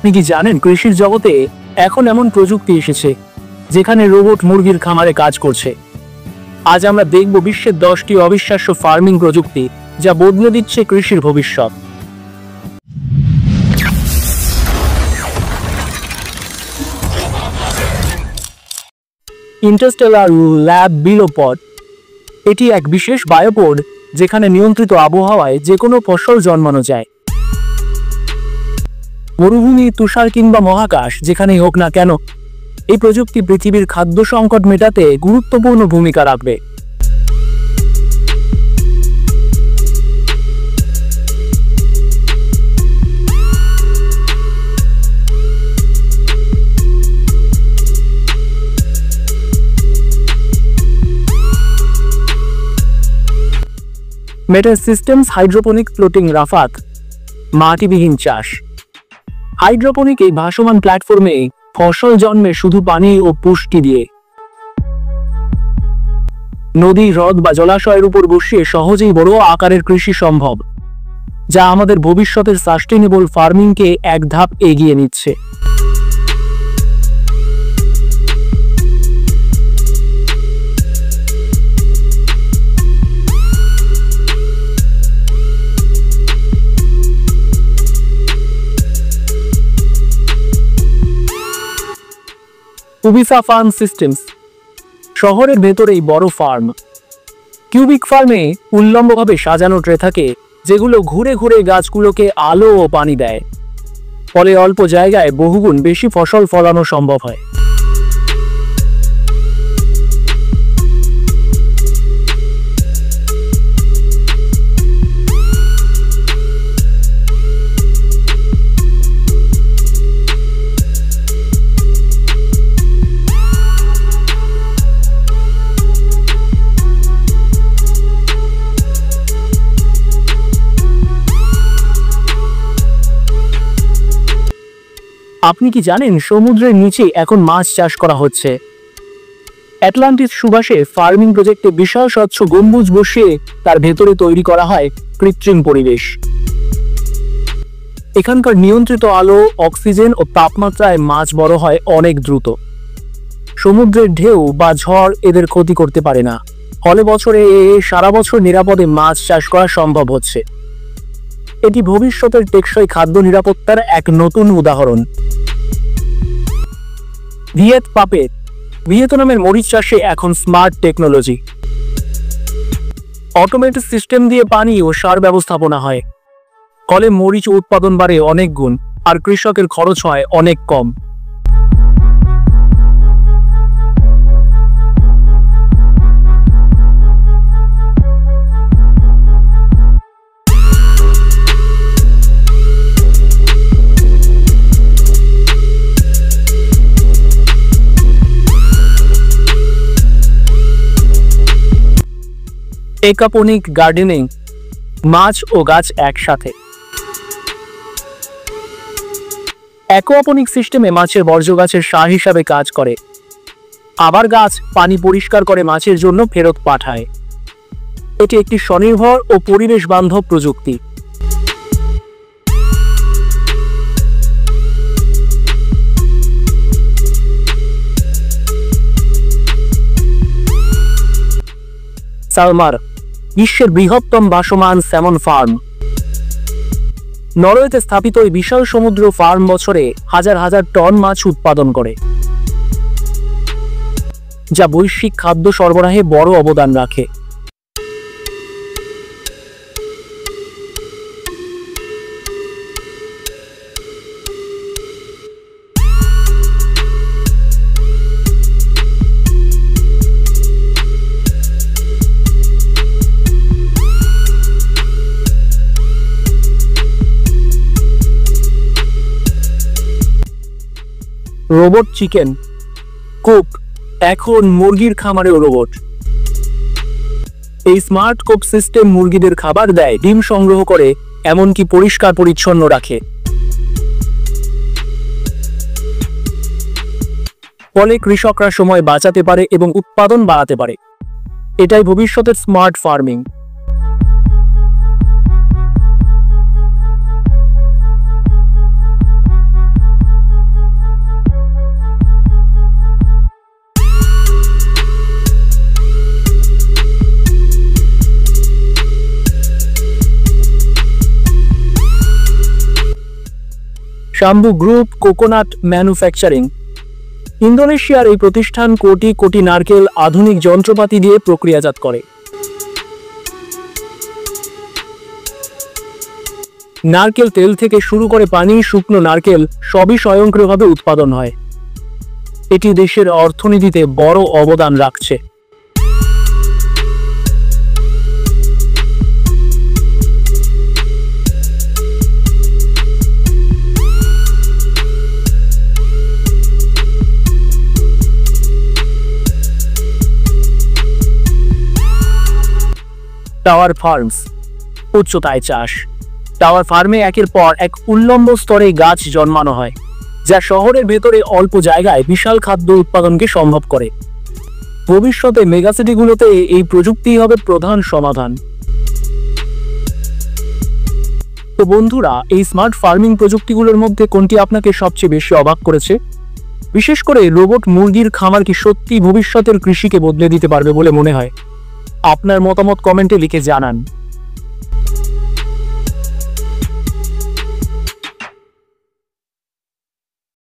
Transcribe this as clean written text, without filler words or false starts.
আপনি কি জানেন কৃষির জগতে এখন এমন প্রযুক্তি এসেছে যেখানে রোবট মুরগির খামারে কাজ করছে। আজ আমরা দেখব বিশ্বের 10টি অবিশ্বাস্য ফার্মিং প্রযুক্তি যা বদলে দিচ্ছে কৃষির ভবিষ্যৎ। ইন্টারস্টেলার ল্যাব বিলোপড এটি এক বিশেষ বায়োপড যেখানে নিয়ন্ত্রিত আবহাওয়ায় যে কোনো ফসল জন্মানো যায়। মরুভূমি, তুষার কিংবা মহাকাশ যেখানেই হোক না কেন, এই প্রযুক্তি পৃথিবীর খাদ্য সংকট মেটাতে গুরুত্বপূর্ণ ভূমিকা রাখবে। মেটা সিস্টেমস হাইড্রোপনিক ফ্লোটিং রাফাত মাটিবিহীন চাষ। হাইড্রোপনিক এই ভাসমান প্ল্যাটফর্মে ফসল জন্মে শুধু পানি ও পুষ্টি দিয়ে। নদী, হ্রদ বা জলাশয়ের উপর বসিয়ে সহজেই বড় আকারের কৃষি সম্ভব, যা আমাদের ভবিষ্যতের সাস্টেইনেবল ফার্মিংকে এক ধাপ এগিয়ে নিচ্ছে। কুবিসা ফার্ম সিস্টেমস শহরের ভেতরেই বড় ফার্ম। কিউবিক ফার্মে উল্লম্বভাবে সাজানো ট্রে থাকে যেগুলো ঘুরে ঘুরে গাছগুলোকে আলো ও পানি দেয়, ফলে অল্প জায়গায় বহুগুণ বেশি ফসল ফলানো সম্ভব হয়। আপনি কি জানেন সমুদ্রের নিচে এখন মাছ চাষ করা হচ্ছে? অ্যাটলান্টিস সুবাসে ফার্মিং প্রজেক্টে বিশাল স্বচ্ছ গম্বুজ বসিয়ে তার ভেতরে তৈরি করা হয় কৃত্রিম পরিবেশ। এখানকার নিয়ন্ত্রিত আলো, অক্সিজেন ও তাপমাত্রায় মাছ বড় হয় অনেক দ্রুত। সমুদ্রের ঢেউ বা ঝড় এদের ক্ষতি করতে পারে না, ফলে বছরে সারা বছর নিরাপদে মাছ চাষ করা সম্ভব হচ্ছে। এটি ভবিষ্যতের টেকসই খাদ্য নিরাপত্তার এক নতুন উদাহরণ। ভিয়েত পাপেট ভিয়েতনামের মরিচ চাষে এখন স্মার্ট টেকনোলজি। অটোমেটেড সিস্টেম দিয়ে পানি ও সার ব্যবস্থাপনা হয়, ফলে মরিচ উৎপাদন বাড়ে অনেক গুণ আর কৃষকের খরচ হয় অনেক কম। একাপনিক গার্ডেনিং, মাছ ও গাছ একসাথে। অ্যাকোয়াপনিক সিস্টেমে মাছের বর্জ্য গাছের সার হিসাবে কাজ করে, আবার গাছ পানি পরিষ্কার করে মাছের জন্য ফেরত পাঠায়। এটি একটি স্বনির্ভর ও পরিবেশ বান্ধব প্রযুক্তি। সালমার বিশ্বের বৃহত্তম ভাসমান স্যামন ফার্ম। নরওয়েতে স্থাপিত এই বিশাল সমুদ্র ফার্ম বছরে হাজার হাজার টন মাছ উৎপাদন করে, যা বৈশ্বিক খাদ্য সরবরাহে বড় অবদান রাখে। রোবট চিকেন কুক এখন মুরগির খামারেও রোবট। এই স্মার্ট কুক সিস্টেম মুরগিদের খাবার দেয়, ডিম সংগ্রহ করে, এমনকি পরিষ্কার পরিচ্ছন্ন রাখে। ফলে কৃষকরা সময় বাঁচাতে পারে এবং উৎপাদন বাড়াতে পারে। এটাই ভবিষ্যতের smart farming. Sambu group coconut manufacturing. ইন্দোনেশিয়ার এই প্রতিষ্ঠান কোটি কোটি নারকেল আধুনিক যন্ত্রপাতি দিয়ে প্রক্রিয়াজাত করে। নারকেল তেল থেকে শুরু করে পানি, শুকনো নারকেল সবই স্বয়ংক্রিয়ভাবে উৎপাদন হয়। এটি দেশের অর্থনীতিতে বড় অবদান রাখছে। টাওয়ার ফার্মস, উচ্চতায় চাষ। টাওয়ার ফার্মে একের পর এক উল্লম্ব স্তরে গাছ জন্মানো হয়, যা শহরের ভেতরে অল্প জায়গায় বিশাল খাদ্য উৎপাদনকে সম্ভব করে। ভবিষ্যতে মেগাসিটিগুলোতে এই প্রযুক্তিই হবে প্রধান সমাধান। তো বন্ধুরা, এই স্মার্ট ফার্মিং প্রযুক্তিগুলোর মধ্যে কোনটি আপনাকে সবচেয়ে বেশি অবাক করেছে? বিশেষ করে রোবট মুরগির খামার কি সত্যি ভবিষ্যতের কৃষিকে বদলে দিতে পারবে বলে মনে হয়? আপনার মতামত কমেন্টে লিখে জানান।